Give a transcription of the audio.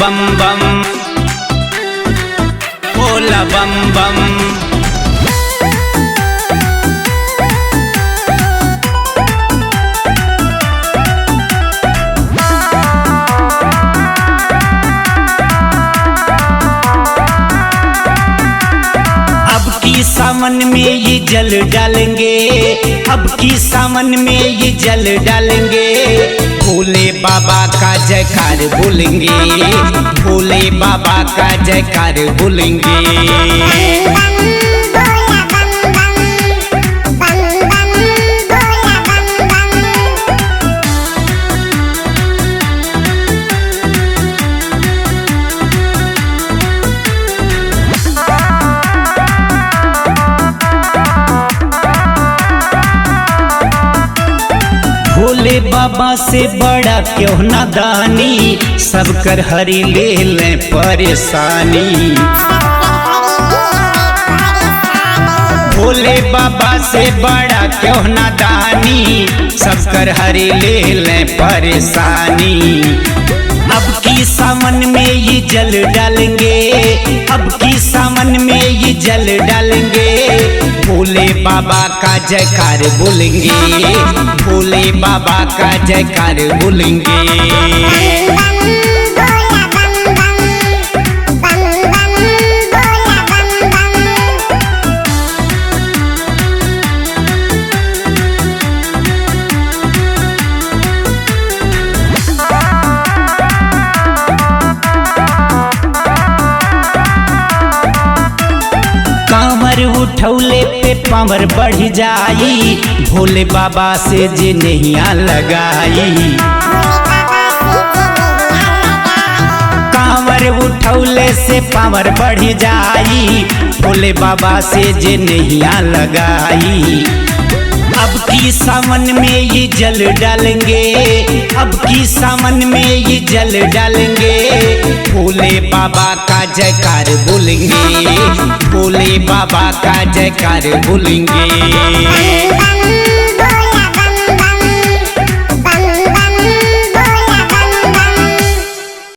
बम बम, बोला बम बम। सावन में ये जल डालेंगे, अब की सावन में ये जल डालेंगे। भोले बाबा का जयकार बोलेंगे, भोले बाबा का जयकार बोलेंगे। भोले बाबा से बड़ा क्यों नादानी, सब कर हरी ले लें परेशानी। भोले बाबा से बड़ा क्यों नादानी, सब कर हरी ले लें परेशानी। अब की सावन में ये जल डालेंगे, अब की सावन में ये जल डालेंगे। भोले बाबा का जयकार बोलेंगे, भोले बाबा का जयकार बोलेंगे। कांवर उठौले पे पावर बढ़ जाई, भोले बाबा से जे नैया लगाई। कांवर उठौले से पावर बढ़ जाई, भोले बाबा से जे नैया लगाई। अब की सावन में ये जल डालेंगे, अब की सावन में ये जल डालेंगे। भोले बाबा का जयकार बोलेंगे, भोले बाबा का जयकार बोलेंगे।